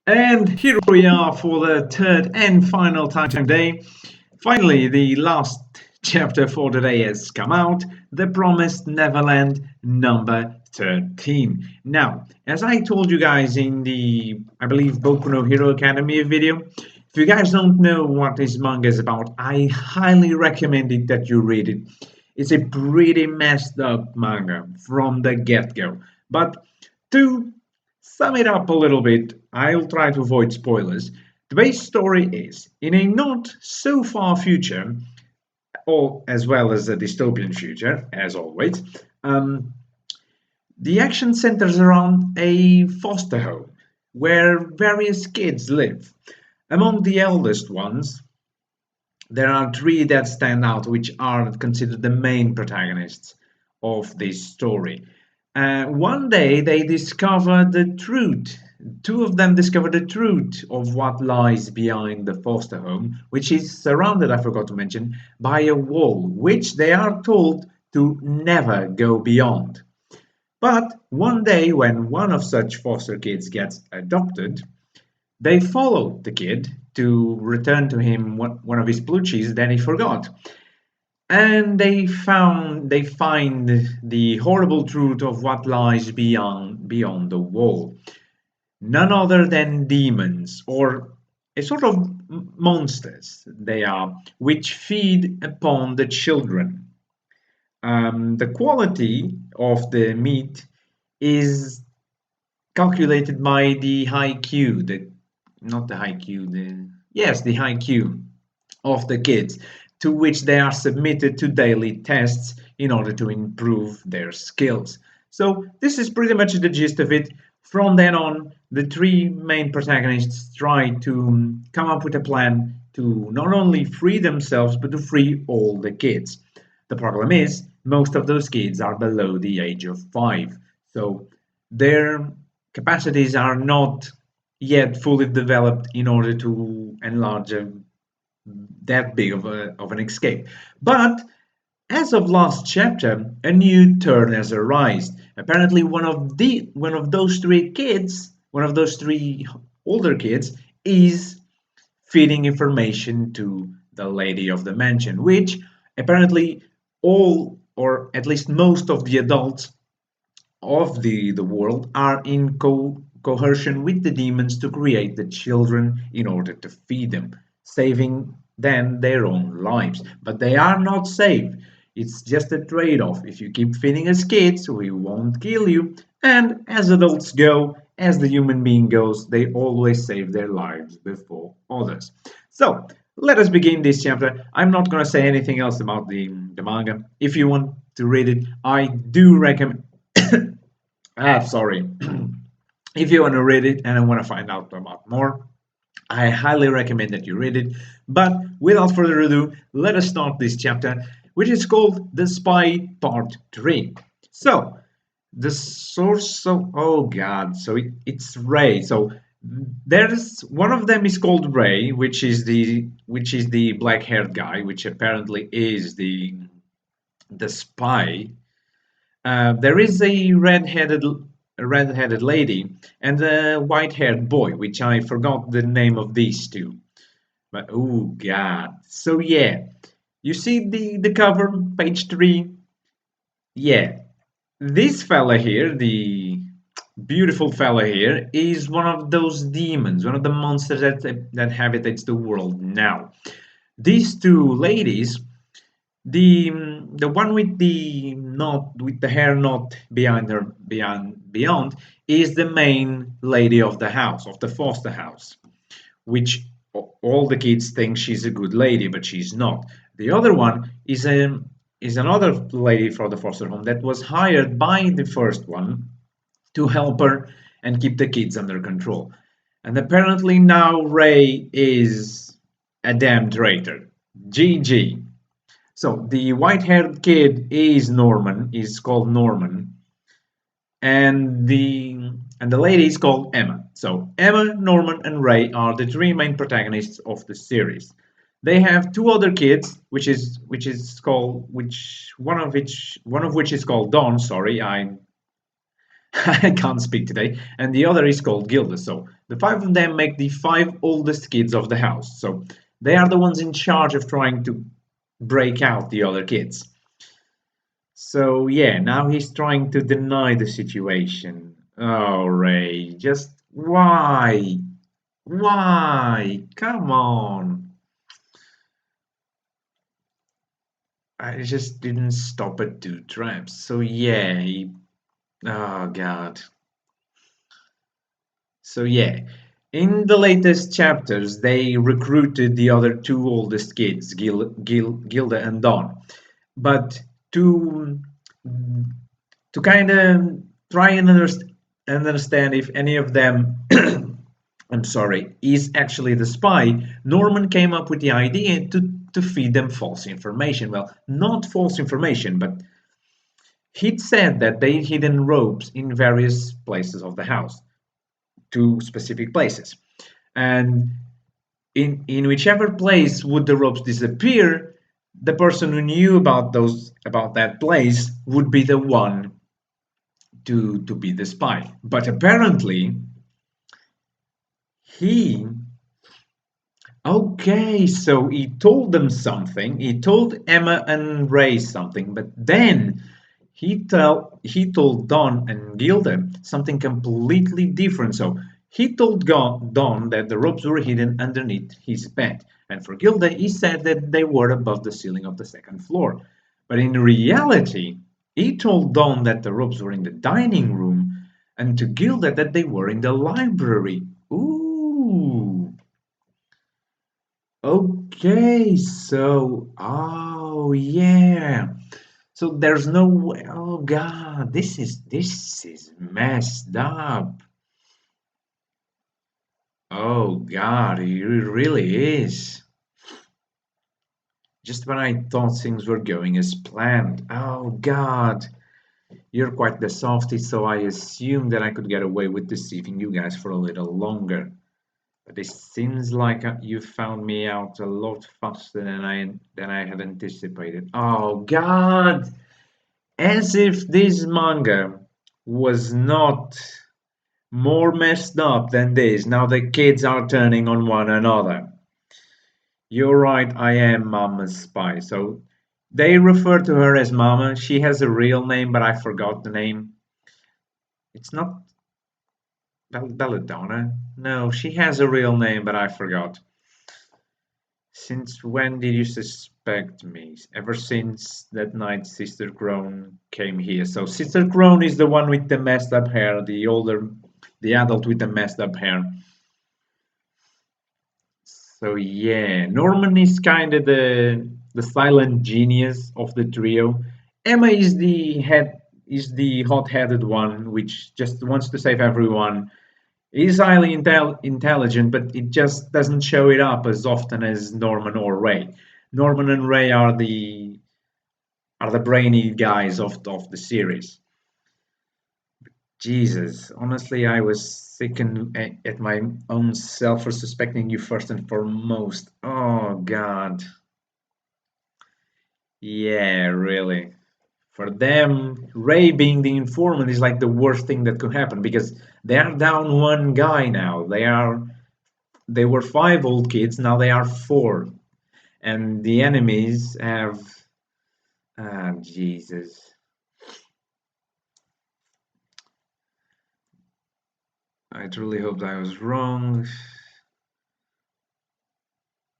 And here we are for the third and final time today. Finally, the last chapter for today has come out, The Promised Neverland number 13. Now, as I told you guys in the, I believe, Boku no Hero Academy video, if you guys don't know what this manga is about, I highly recommend it that you read it. It's a pretty messed up manga from the get-go. But to sum it up a little bit, I'll try to avoid spoilers. The base story is in a not so far future, or as well as a dystopian future, as always, um, the action centers around a foster home where various kids live. Among the eldest ones, there are three that stand out, which are considered the main protagonists of this story. One day they discover the truth. Two of them discover the truth of what lies behind the foster home, which is surrounded, I forgot to mention, by a wall, which they are told to never go beyond. But one day, when one of such foster kids gets adopted, they follow the kid to return to him one of his plushies that he forgot. And they find the horrible truth of what lies beyond the wall. None other than demons, or a sort of monsters they are, which feed upon the children. The quality of the meat is calculated by the high Q, the not the high Q, the yes, the high Q of the kids, to which they are submitted to daily tests in order to improve their skills. So this is pretty much the gist of it. From then on, the three main protagonists try to come up with a plan to not only free themselves but to free all the kids. The problem is most of those kids are below the age of 5, so their capacities are not yet fully developed in order to enlarge that big of an escape. But as of last chapter, a new turn has arisen. Apparently, one of those three kids, one of those three older kids, is feeding information to the lady of the mansion, which apparently all or at least most of the adults of the world are in coercion with the demons to create the children in order to feed them, saving then their own lives. But they are not safe. It's just a trade-off. If you keep feeding us kids, we won't kill you. And as adults go, as the human being goes, they always save their lives before others. So let us begin this chapter. I'm not going to say anything else about the manga. If you want to read it, I do recommend. Sorry. If you want to read it and I want to find out about more, I highly recommend that you read it. But without further ado, let us start this chapter, which is called The Spy Part 3. So, the source of. Oh god, so it's Ray. So, there's one of them is called Ray, which is the black haired guy, which apparently is the spy. There is a red-headed lady and a white-haired boy, which I forgot the name of these two. But oh god! So yeah, you see the cover, page 3. Yeah, this fella here, the beautiful fella here, is one of those demons, one of the monsters that habitates the world now. These two ladies, the one with the knot, with the hair knot behind her, beyond is the main lady of the house, of the foster house, which all the kids think she's a good lady, but she's not. The other one is another lady for the foster home that was hired by the first one to help her and keep the kids under control. And apparently now Ray is a damn traitor. GG. So the white-haired kid is called Norman, and the lady is called Emma. So Emma, Norman, and Ray are the three main protagonists of the series. They have two other kids, which one of which is called Dawn. Sorry, I can't speak today, and the other is called Gilda. So the five of them make the five oldest kids of the house. So they are the ones in charge of trying to break out the other kids. So yeah, now he's trying to deny the situation. Oh, Ray, just why? Why? Come on. I just didn't stop at two traps. So yeah, oh god. So yeah, in the latest chapters, they recruited the other two oldest kids, Gilda and Don. But to kind of try and understand if any of them, I'm sorry, is actually the spy, Norman came up with the idea to feed them false information. Well, not false information, but he'd said that they hidden ropes in various places of the house, two specific places. And in whichever place would the ropes disappear, the person who knew about that place would be the one to be the spy. But apparently he okay, so he told them something. He told Emma and Ray something, but then he told Don and Gilda something completely different. So he told Don that the ropes were hidden underneath his bed, and for Gilda, he said that they were above the ceiling of the second floor. But in reality, he told Don that the ropes were in the dining room, and to Gilda that they were in the library. Ooh. Okay, so oh yeah. So there's no way. Oh God, this is messed up. Oh God, it really is. Just when I thought things were going as planned. Oh God, you're quite the softy, so I assumed that I could get away with deceiving you guys for a little longer. But it seems like you found me out a lot faster than I had anticipated. Oh God! As if this manga was not more messed up than this. Now the kids are turning on one another. You're right, I am Mama's spy. So they refer to her as Mama. She has a real name, but I forgot the name. It's not Belladonna. No, she has a real name, but I forgot. Since when did you suspect me? Ever since that night Sister Crone came here. So Sister Crone is the one with the messed up hair, the adult with the messed up hair. So yeah, Norman is kind of the silent genius of the trio. Emma is the hot-headed one, which just wants to save everyone. He's highly intelligent, but it just doesn't show it up as often as Norman or Ray. Norman and Ray are the brainy guys of the series. Jesus, honestly, I was sickened at my own self for suspecting you first and foremost. Oh God, yeah, really. For them, Ray being the informant is like the worst thing that could happen because they are down one guy now. They were five old kids, now they are four. And the enemies have Jesus. I truly hoped I was wrong.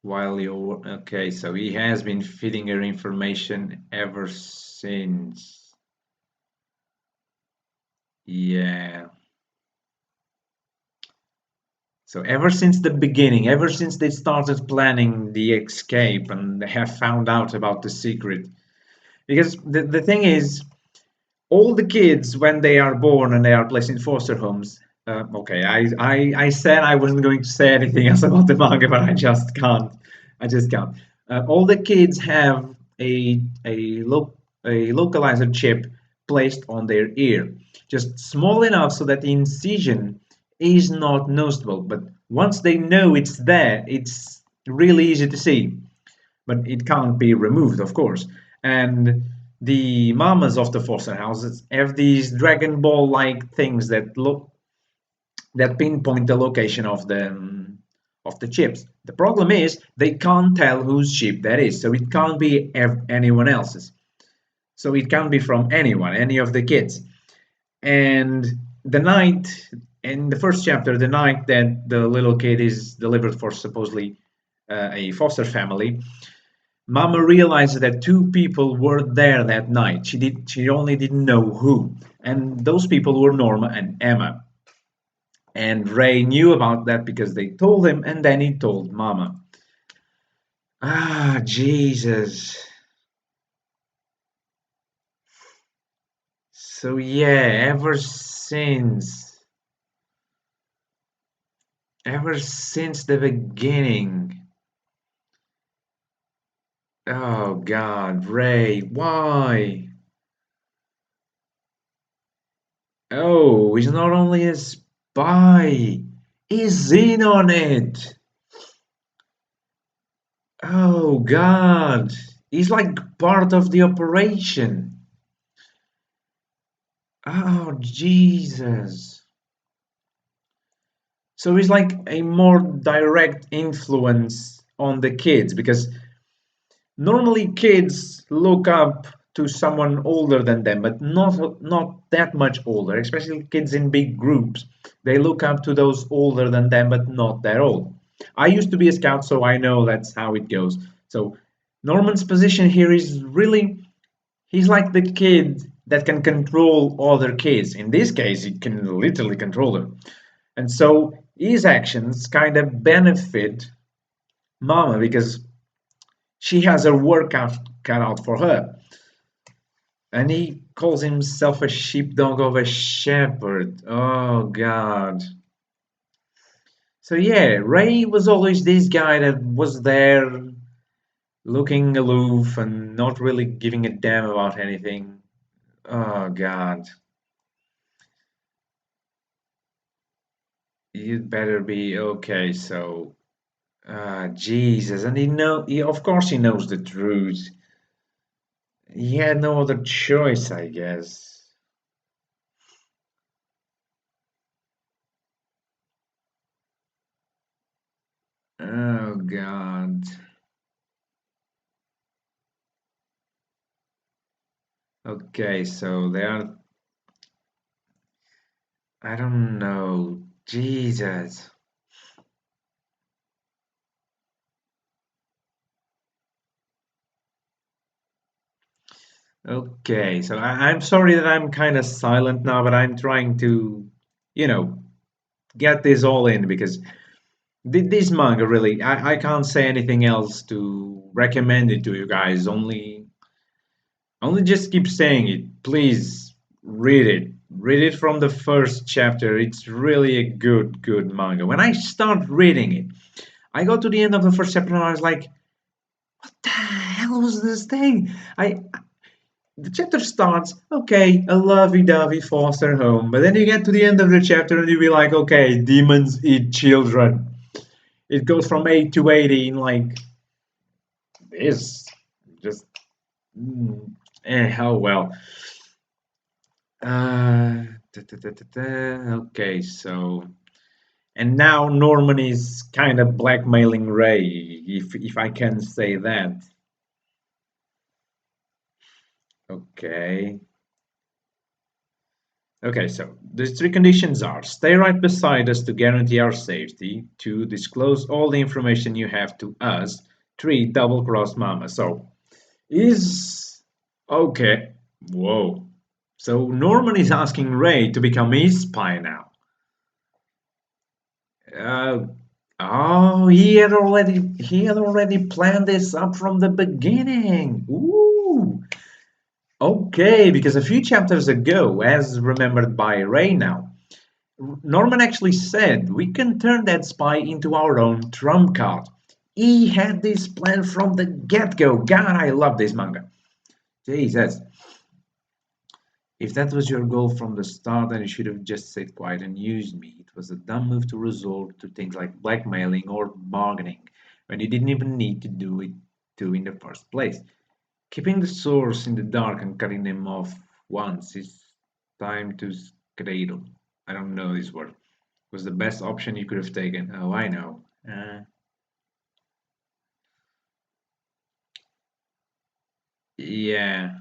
While you're okay, so he has been feeding her information ever since. Yeah. So ever since the beginning, ever since they started planning the escape and they have found out about the secret. Because the thing is, all the kids when they are born and they are placed in foster homes. Okay, I said I wasn't going to say anything else about the manga, but I just can't. I just can't. All the kids have a localizer chip placed on their ear, just small enough so that the incision is not noticeable. But once they know it's there, it's really easy to see. But it can't be removed, of course. And the mamas of the foster houses have these Dragon Ball like things that pinpoint the location of the chips. The problem is they can't tell whose chip that is, so it can't be anyone else's. So it can't be from anyone, any of the kids. And the night in the first chapter, the night that the little kid is delivered for supposedly a foster family, Mama realized that two people were there that night. She only didn't know who, and those people were Norma and Emma. And Ray knew about that because they told him, and then he told Mama. Ah, Jesus. So yeah, ever since the beginning. Oh God, Ray, why? Oh, he's not only a spy, he's in on it. Oh God, he's like part of the operation. Oh Jesus. So he's like a more direct influence on the kids because normally kids look up to someone older than them, but not that much older, especially kids in big groups. They look up to those older than them, but not that old. I used to be a scout, so I know that's how it goes. So Norman's position here is really he's like the kid that can control other kids. In this case, he can literally control them. And so his actions kind of benefit Mama because she has her work cut out for her. And he calls himself a sheepdog of a shepherd. Oh, God. So, yeah, Ray was always this guy that was there looking aloof and not really giving a damn about anything. Oh, God. You'd better be okay. So, Jesus. And of course, he knows the truth. He had no other choice, I guess. Oh, God. Okay, so they are. I don't know. Jesus. Okay, so I'm sorry that I'm kind of silent now, but I'm trying to, you know, get this all in because this manga really, I can't say anything else to recommend it to you guys. Only just keep saying it. Please read it. Read it from the first chapter. It's really a good manga. When I start reading it, I got to the end of the first chapter and I was like, what the hell was this thing? The chapter starts, okay, a lovey-dovey foster home, but then you get to the end of the chapter and you be like, okay, demons eat children. It goes from 8 to 80 in like this. Just, oh well. Uh, okay, so and now Norman is kind of blackmailing Ray, if I can say that. Okay. Okay, so the three conditions are stay right beside us to guarantee our safety, two, disclose all the information you have to us, three, double cross Mama. So is okay. Whoa. So Norman is asking Ray to become his spy now. Uh, oh, he had already planned this up from the beginning. Ooh. Okay, because a few chapters ago, as remembered by Ray now, Norman actually said we can turn that spy into our own trump card. He had this plan from the get-go. God, I love this manga. Jesus. If that was your goal from the start, then you should have just stayed quiet and used me. It was a dumb move to resort to things like blackmailing or bargaining when you didn't even need to do it to in the first place. Keeping the source in the dark and cutting them off once is time to skedaddle. I don't know this word. Was the best option you could have taken. Oh, I know. Yeah.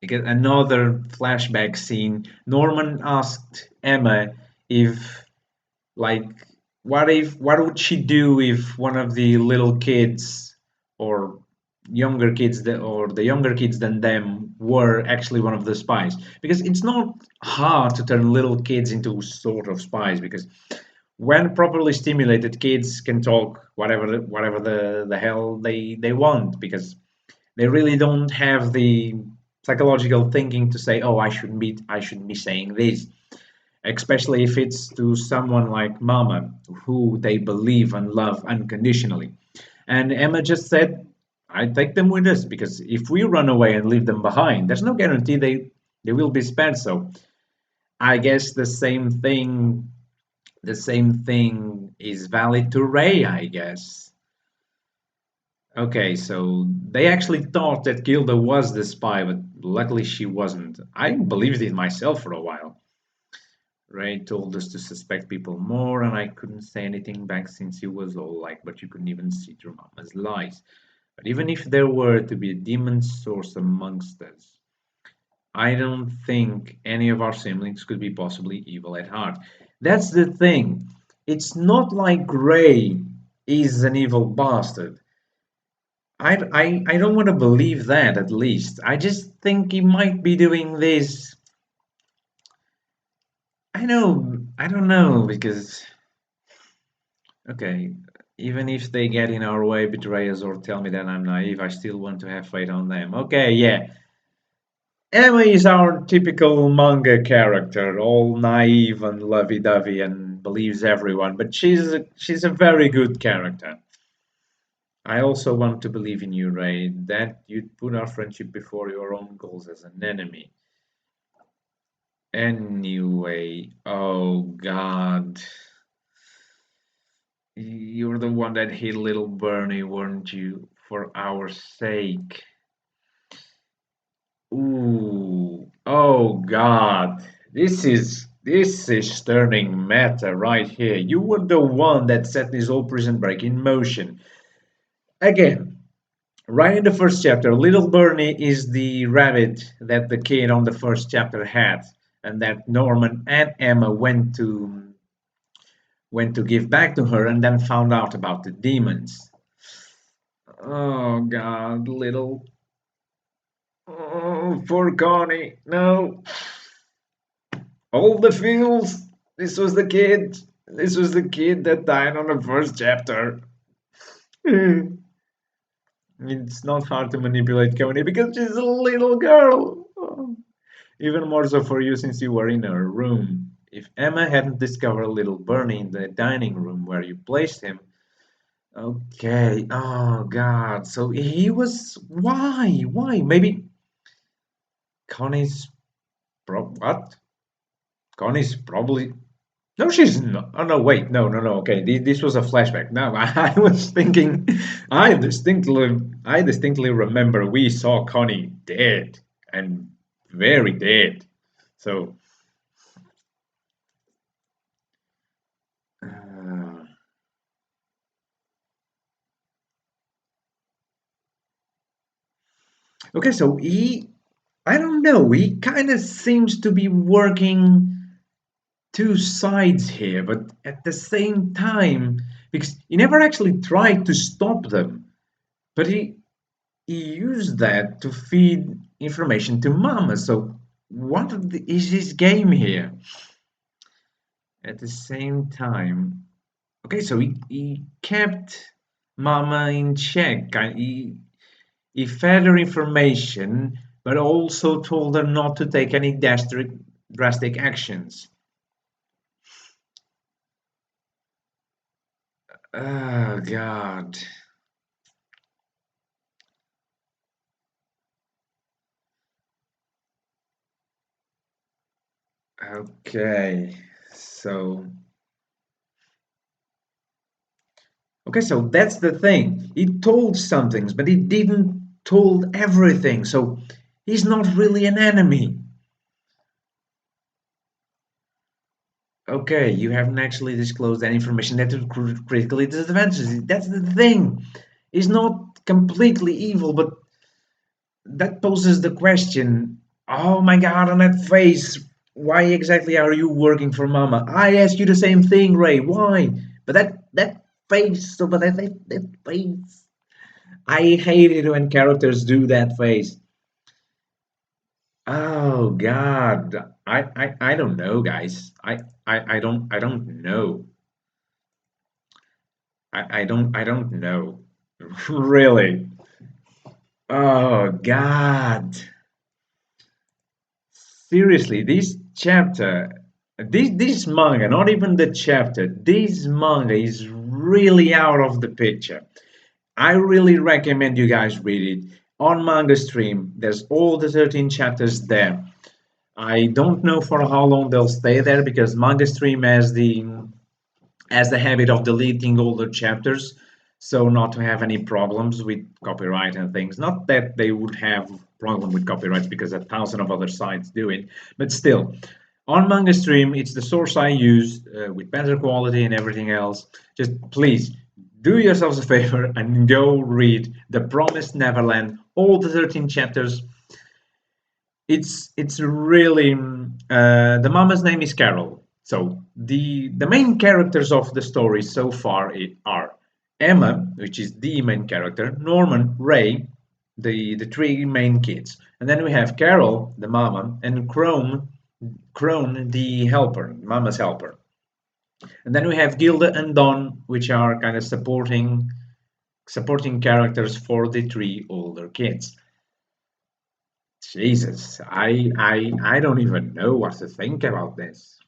Because another flashback scene. Norman asked Emma if, like, what would she do if one of the little kids or younger kids or the younger kids than them were actually one of the spies? Because it's not hard to turn little kids into sort of spies because when properly stimulated, kids can talk whatever the hell they want because they really don't have the psychological thinking to say, oh, I shouldn't be saying this, especially if it's to someone like Mama, who they believe and love unconditionally. And Emma just said, I take them with us because if we run away and leave them behind, there's no guarantee they will be spared. So I guess the same thing is valid to Ray, I guess. Okay, so they actually thought that Gilda was the spy, but luckily she wasn't. I believed it myself for a while. Ray told us to suspect people more, and I couldn't say anything back since he was all like, but you couldn't even see through Mama's lies. But even if there were to be a demon source amongst us, I don't think any of our siblings could be possibly evil at heart. That's the thing. It's not like Ray is an evil bastard. I don't want to believe that, at least. I just think he might be doing this. I don't know, because, okay, even if they get in our way, betray us, or tell me that I'm naive, I still want to have faith on them. Okay, yeah. Emma is our typical manga character, all naive and lovey-dovey and believes everyone, but she's a very good character. I also want to believe in you, Ray, that you'd put our friendship before your own goals as an enemy. Anyway, oh God. You're the one that hit little Bernie, weren't you? For our sake. Ooh. Oh God. This is turning meta right here. You were the one that set this whole prison break in motion. Again, right in the first chapter, little Bernie is the rabbit that the kid on the first chapter had, and that Norman and Emma went to give back to her and then found out about the demons. Oh God, little. Oh, poor Connie. No. All the feels. This was the kid. This was the kid that died on the first chapter. It's not hard to manipulate Connie because she's a little girl. Oh. Even more so for you since you were in her room. If Emma hadn't discovered little Bernie in the dining room where you placed him. Okay. Oh God. So he was. Why? Why? Maybe Connie's. What? Connie's probably. No, she's not. Oh no! Wait. No. No. No. Okay. This was a flashback. No, I was thinking. I distinctly remember we saw Connie dead and very dead. So. Uh, okay. So he. I don't know. He kind of seems to be working two sides here, but at the same time, because he never actually tried to stop them, but he used that to feed information to Mama. So what is his game here? At the same time, okay, so he kept Mama in check. He fed her information, but also told her not to take any drastic actions. Oh God. Okay, so okay, so that's the thing. He told some things, but he didn't. told everything, so he's not really an enemy. Okay, you haven't actually disclosed any information that would critically disadvantage you. That's the thing. He's not completely evil, but that poses the question, oh my god, on that face, why exactly are you working for Mama? I asked you the same thing, Ray. Why? But that face, so but that face. I hate it when characters do that face. Oh god. I don't know, guys. I don't know. I don't know. Really. Oh god. Seriously, this manga, not even the chapter, this manga is really out of the picture. I really recommend you guys read it on Manga Stream. There's all the 13 chapters there. I don't know for how long they'll stay there because Manga Stream has the habit of deleting older chapters, so not to have any problems with copyright and things. Not that they would have problem with copyrights because a thousand of other sites do it, but still, on Manga Stream, it's the source I use with better quality and everything else. Just please do yourselves a favor and go read The Promised Neverland, all the 13 chapters. It's really the mama's name is Carol. So the main characters of the story so far are Emma, which is the main character, Norman, Ray, the three main kids, and then we have Carol, the mama, and Crone, the helper, mama's helper, and then we have Gilda and Don, which are kind of supporting characters for the three older kids. Jesus, I don't even know what to think about this.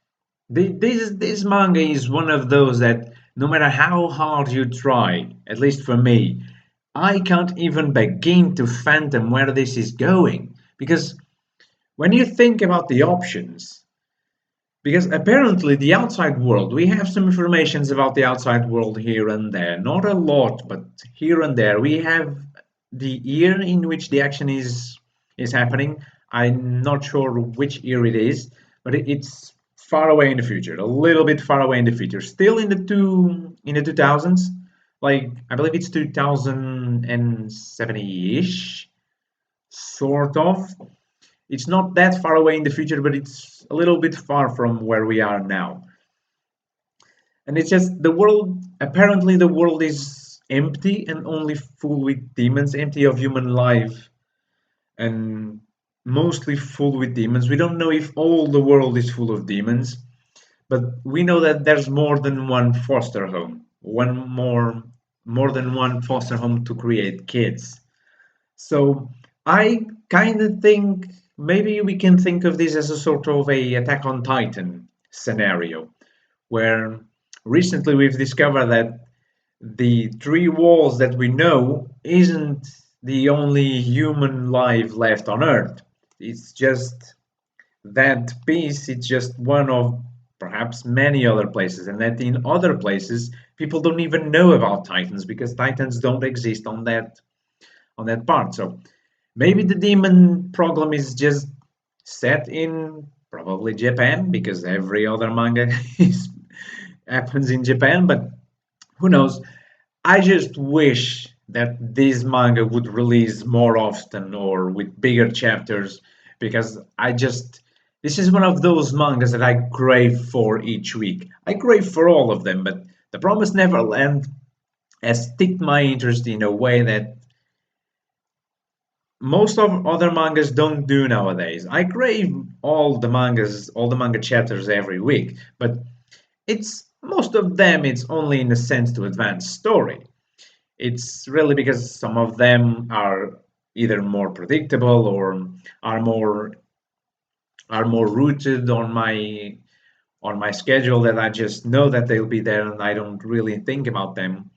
This manga is one of those that no matter how hard you try, at least for me, I can't even begin to fathom where this is going. Because when you think about the options, because apparently the outside world, we have some informations about the outside world here and there, not a lot, but here and there. We have the year in which the action is happening. I'm not sure which year it is, but it's far away in the future, a little bit far away in the future. Still in the 2000s, like I believe it's 2070-ish, sort of. It's not that far away in the future, but it's a little bit far from where we are now. And it's just the world, apparently, the world is empty and only full with demons, empty of human life, and mostly full with demons. We don't know if all the world is full of demons, but we know that there's more than one foster home, more than one foster home to create kids. So I kind of think maybe we can think of this as a sort of a Attack on Titan scenario, where recently we've discovered that the three walls that we know isn't the only human life left on Earth. It's just that piece, it's just one of perhaps many other places, and that in other places people don't even know about Titans because Titans don't exist on that part. So maybe the demon problem is just set in probably Japan because every other manga is, happens in Japan, but who knows? I just wish that this manga would release more often or with bigger chapters because this is one of those mangas that I crave for each week. I crave for all of them, but The Promised Neverland has piqued my interest in a way that most of other mangas don't do nowadays. I crave all the manga chapters every week, but it's most of them it's only in a sense to advance story. It's really because some of them are either more predictable or are more are more rooted on my schedule that I just know that they'll be there and I don't really think about them.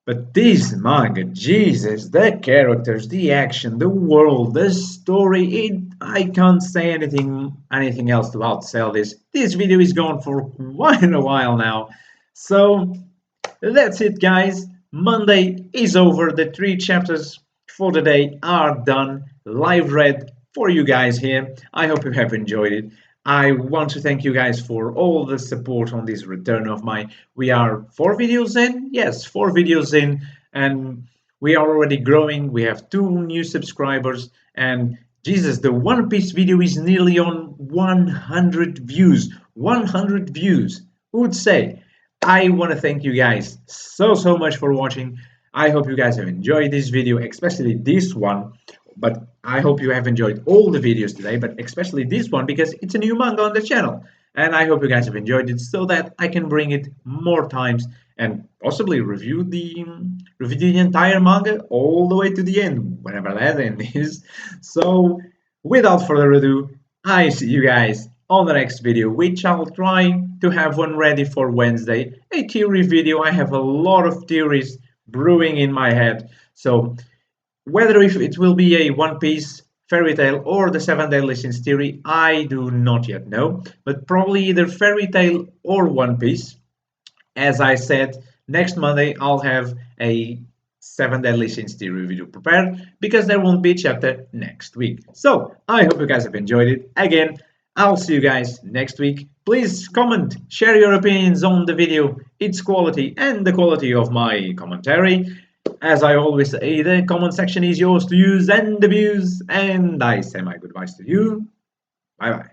But this manga, Jesus, the characters, the action, the world, the story, I can't say anything else to outsell this. This video is going for quite a while now. So that's it, guys. Monday is over. The three chapters for the day are done, live read for you guys here. I hope you have enjoyed it. I want to thank you guys for all the support on this return of mine. We are 4 videos in. Yes, 4 videos in, and we are already growing. We have 2 new subscribers, and Jesus, the One Piece video is nearly on 100 views. 100 views. Who would say? I want to thank you guys so much for watching. I hope you guys have enjoyed this video, especially this one. But I hope you have enjoyed all the videos today, but especially this one because it's a new manga on the channel. And I hope you guys have enjoyed it so that I can bring it more times and possibly review the entire manga all the way to the end, whenever that end is. So without further ado, I see you guys on the next video, which I'll try to have one ready for Wednesday. A theory video. I have a lot of theories brewing in my head. So whether if it will be a One Piece, Fairy Tail, or the Seven Deadly Sins theory, I do not yet know. But probably either Fairy Tail or One Piece. As I said, next Monday I'll have a Seven Deadly Sins theory video prepared because there won't be a chapter next week. So I hope you guys have enjoyed it. Again, I'll see you guys next week. Please comment, share your opinions on the video, its quality, and the quality of my commentary. As I always say, the comment section is yours to use and abuse, and I say my goodbyes to you. Bye bye.